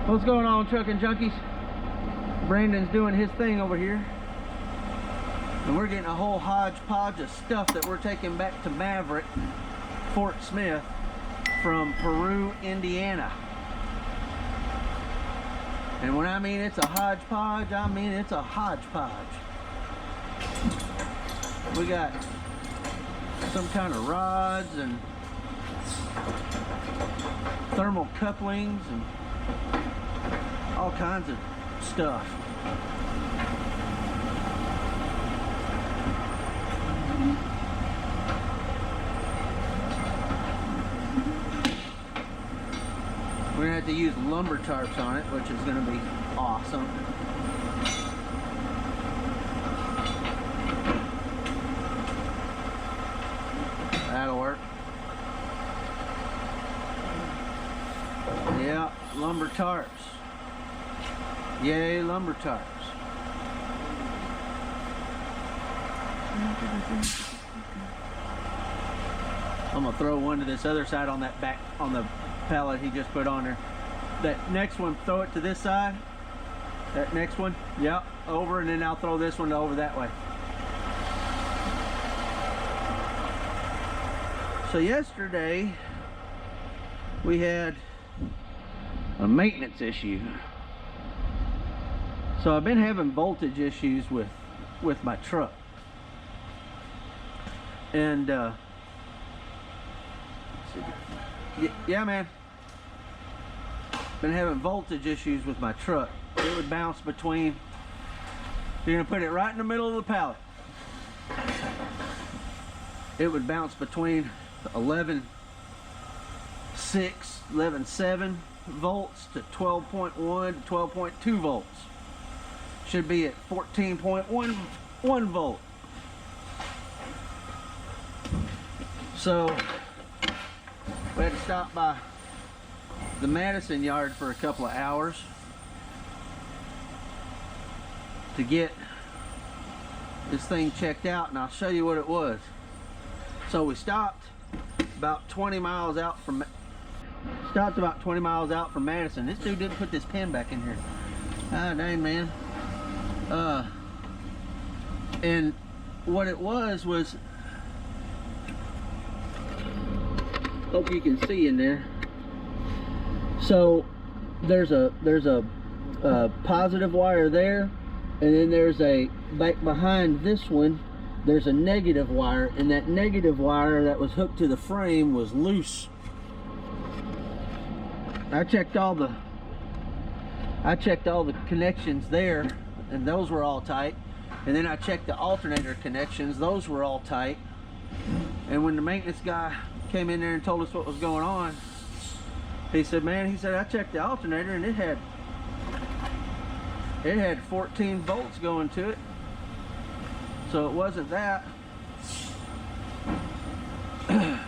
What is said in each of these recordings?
What's going on, trucking junkies? Brandon's doing his thing over here, and we're getting a whole hodgepodge of stuff that we're taking back to Maverick, Fort Smith, from Peru, Indiana. And when I mean it's a hodgepodge, I mean it's a hodgepodge. We got some kind of rods and thermal couplings and all kinds of stuff. We're gonna have to use lumber tarps on it, which is gonna be awesome. That'll work. Yeah, lumber tarps. Yay, lumber tarps. I'm gonna throw one to this other side on that back, on the pallet he just put on there. That next one, throw it to this side. That next one, yep, over, and then I'll throw this one over that way. So yesterday we had a maintenance issue. So I've been having voltage issues with my truck, and yeah, man, been having voltage issues with my truck. It would bounce between, you're gonna put it right in the middle of the pallet, it would bounce between 11.6, 11.7 volts to 12.1 to 12.2 volts. Should be at 14.1 volt. So we had to stop by the Madison yard for a couple of hours to get this thing checked out, and I'll show you what it was. So we stopped about 20 miles out from Madison. This dude didn't put this pin back in here. Ah, dang, man. And what it was, hope you can see in there. So there's a positive wire there, and then there's a, back behind this one, there's a negative wire, and that negative wire that was hooked to the frame was loose. I checked all the connections there, and those were all tight. And then I checked the alternator connections, those were all tight. And when the maintenance guy came in there and told us what was going on, he said, man, he said, I checked the alternator and it had 14 volts going to it. So it wasn't that. And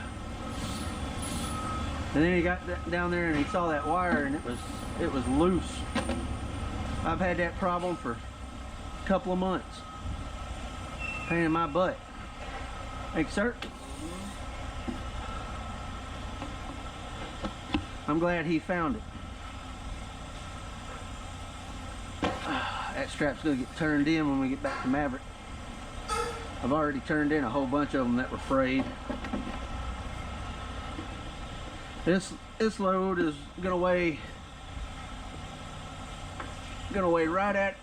then he got down there and he saw that wire, and it was loose. I've had that problem for a couple of months. Pain in my butt. Thanks, sir. I'm glad he found it. That strap's gonna get turned in when we get back to Maverick. I've already turned in a whole bunch of them that were frayed. This load is gonna weigh right at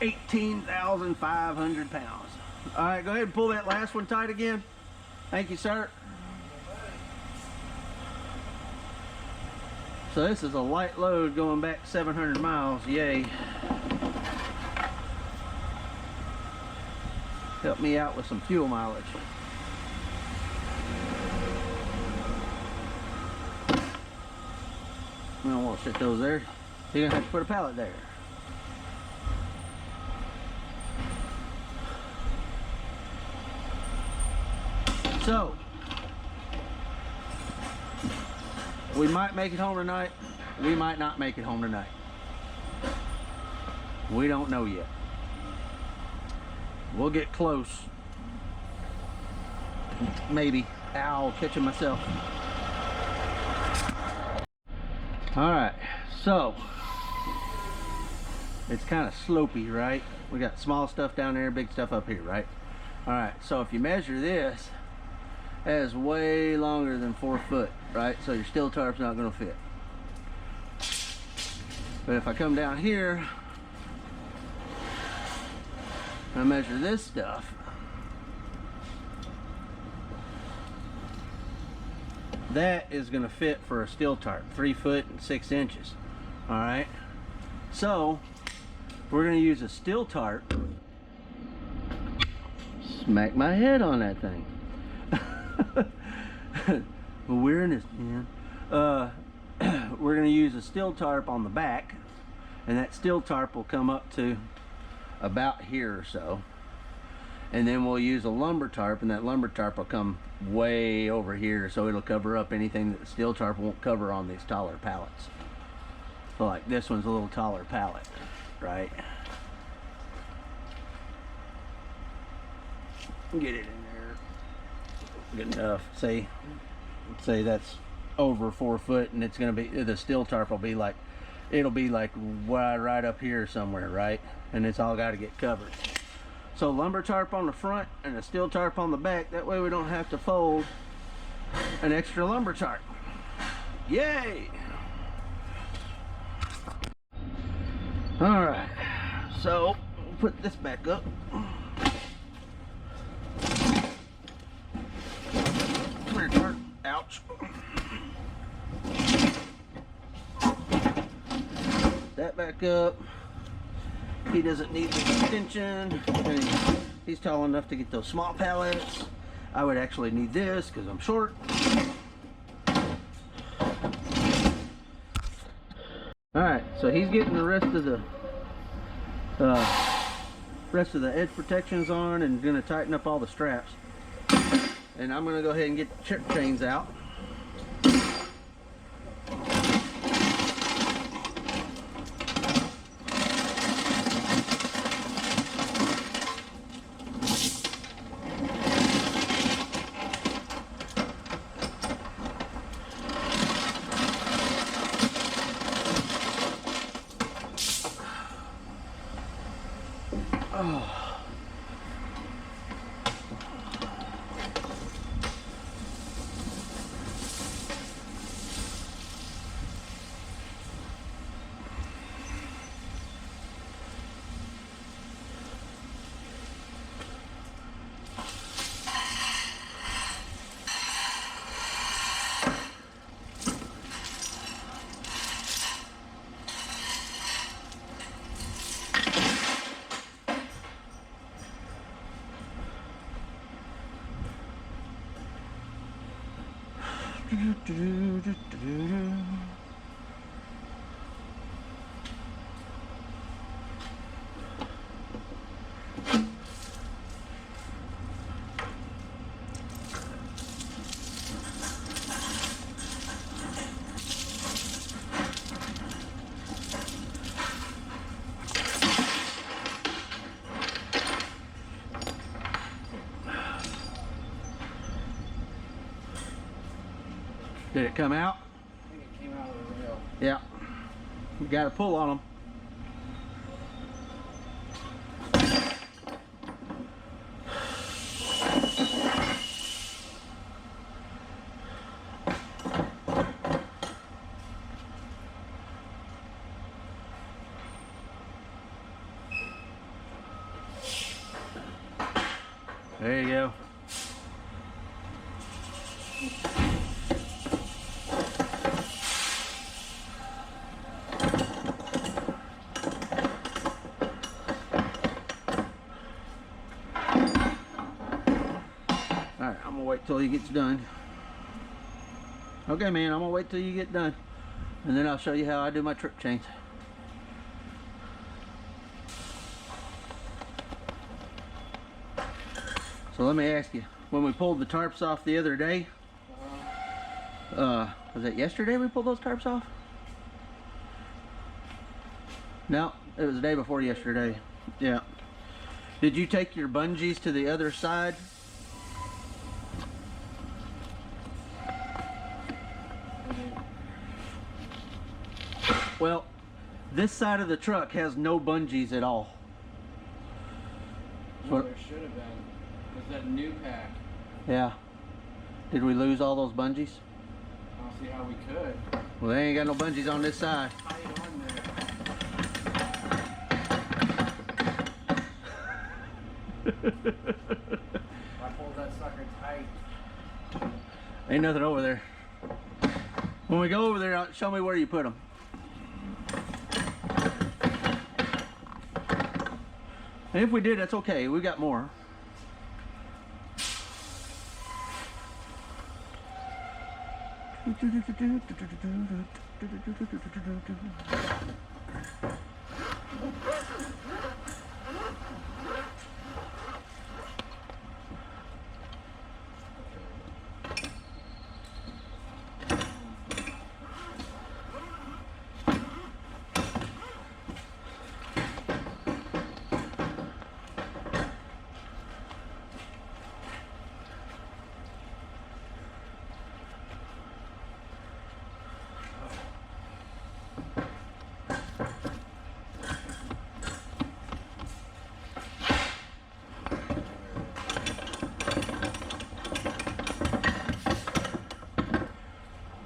18,500 pounds. All right, go ahead and pull that last one tight again. Thank you, sir. So this is a light load going back 700 miles. Yay. Help me out with some fuel mileage. We don't want to sit those there. You're gonna have to put a pallet there. So we might make it home tonight. We might not make it home tonight. We don't know yet. We'll get close. Maybe. Ow, catching myself. All right, so it's kind of slopey, right? We got small stuff down there, big stuff up here, right? All right, so if you measure this, that is way longer than 4 foot, right? So your steel tarp's not gonna fit. But if I come down here, I measure this stuff, that is gonna fit for a steel tarp, 3 foot and 6 inches. All right, so we're gonna use a steel tarp. Smack my head on that thing. Awareness, man. We're gonna use a steel tarp on the back, and that steel tarp will come up to about here or so, and then we'll use a lumber tarp, and that lumber tarp will come way over here, so it'll cover up anything that the steel tarp won't cover on these taller pallets. So like this one's a little taller pallet, right? Get it in there good enough. Say that's over 4 foot, and it's gonna be, the steel tarp will be like, it'll be like right up here somewhere, right? And it's all got to get covered. So lumber tarp on the front and a steel tarp on the back, that way we don't have to fold an extra lumber tarp. Yay! All right, so we'll put this back up. Come here, tarp. Ouch. That back up. He doesn't need the extension. He's tall enough to get those small pallets. I would actually need this because I'm short. Alright, so he's getting the rest of the edge protections on and gonna tighten up all the straps. And I'm gonna go ahead and get the trip chains out. Oh. Did it come out? I think it came out of the rail. Yeah. You got to pull on them. There you go. Alright, I'm gonna wait till he gets done. Okay, man, I'm gonna wait till you get done, and then I'll show you how I do my trip chains. So let me ask you, when we pulled the tarps off the other day, was it yesterday we pulled those tarps off? No, it was the day before yesterday. Yeah. Did you take your bungees to the other side? Well, This side of the truck has no bungees at all. No, there should have been. Because that new pack. Yeah. Did we lose all those bungees? I don't see how we could. Well, they ain't got no bungees on this side. Tight on there. I pulled that sucker tight. Ain't nothing over there. When we go over there, show me where you put them. And if we did, that's okay. We got more.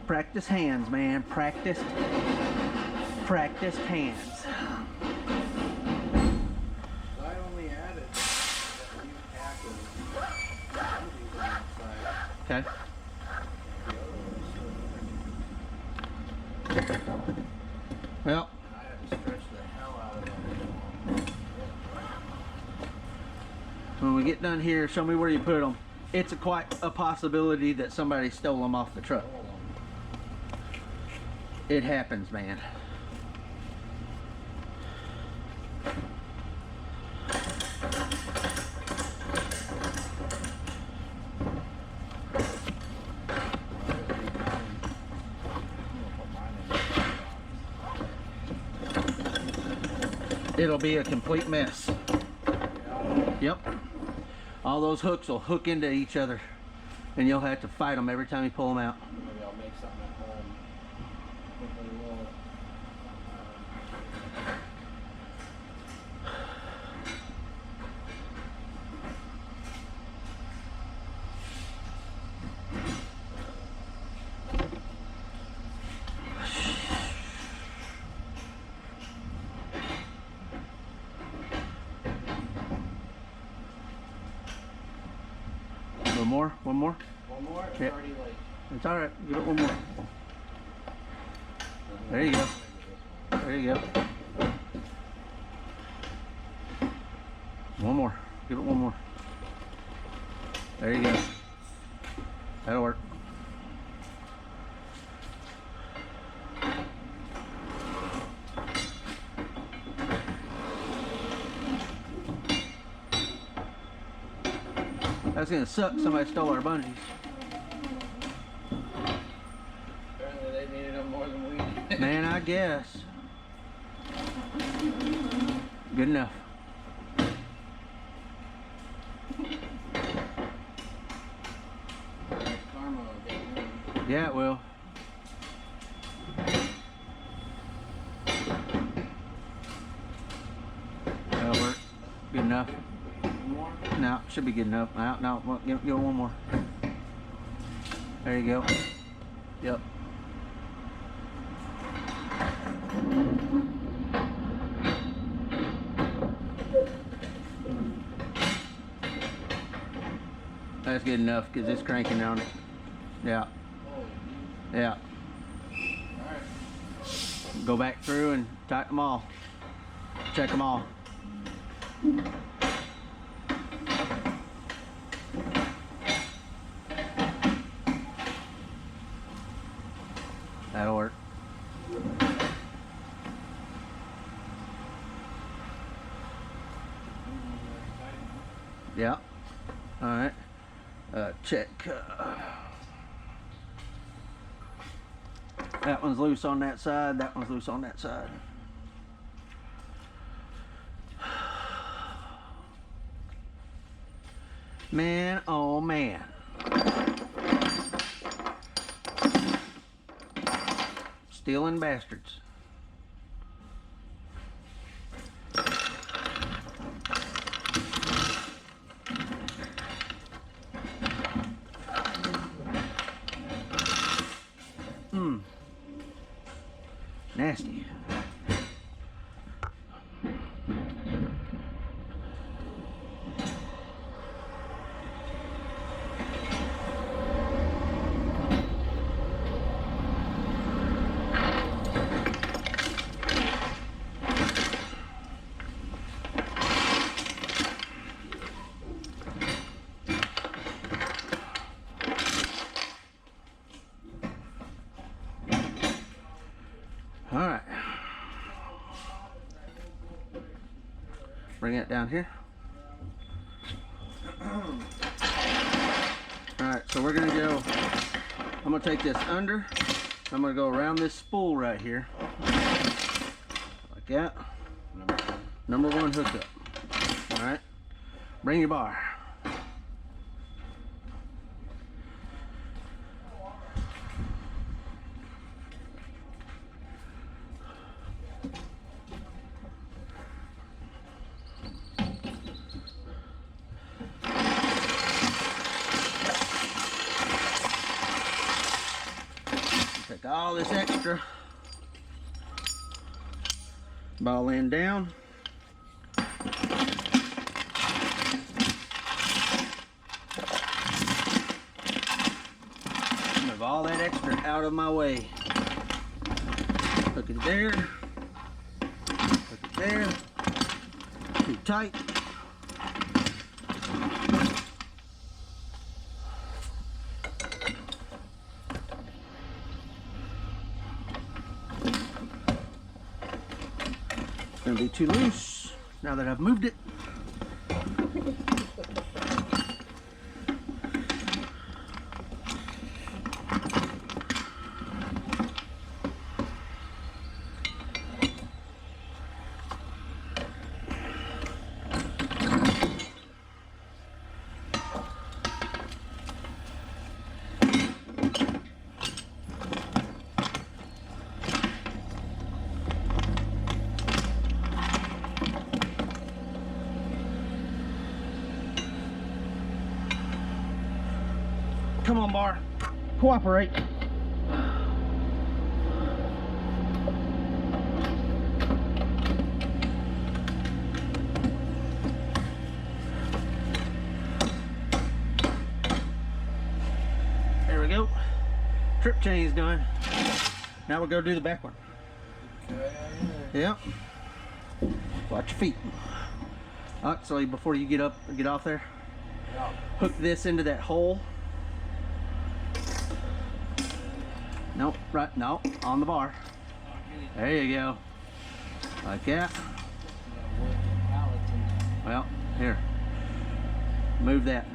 Practice hands, man. Practice hands. I only added that new pack of bungees on that side. Okay. Well, I had to stretch the hell out of that. when we get done here, show me where you put them. It's quite a possibility that somebody stole them off the truck. It happens, man. It'll be a complete mess. Yep. All those hooks will hook into each other, and you'll have to fight them every time you pull them out. Maybe I'll make something at home. Hopefully it will. One more? One more? It's Yeah. already like... It's all right. Give it one more. There you go. There you go. One more. Give it one more. There you go. That'll work. That's gonna suck. Somebody stole our bungees. Apparently they needed them more than we did. Man, I guess. Good enough. Karma will get me. Yeah, it will. That'll work. Good enough. One more? No, should be good enough. No, give it one more. There you go. Yep. That's good enough because it's cranking on it. Yeah. Holy. Yeah. Alright. Go back through and tighten them all. Check them all. That'll work. Yeah. All right. Check. That one's loose on that side. That one's loose on that side. Man, oh man. Stealing bastards. Nasty. All right. Bring it down here. All right, so we're gonna go, I'm gonna take this under. I'm gonna go around this spool right here. Like that. Number one hookup. All right, bring your bar. Take all this extra ball end down. Move all that extra out of my way. Hook it there. Hook it there. Too tight. Gonna be too loose now that I've moved it. Come on, bar. Cooperate. There we go. Trip chain's done. Now we'll go do the back one. Yep. Watch your feet. All right, so before you get off there, hook this into that hole. Nope, right, no, on the bar. There you go. Like that. Well, here. Move that.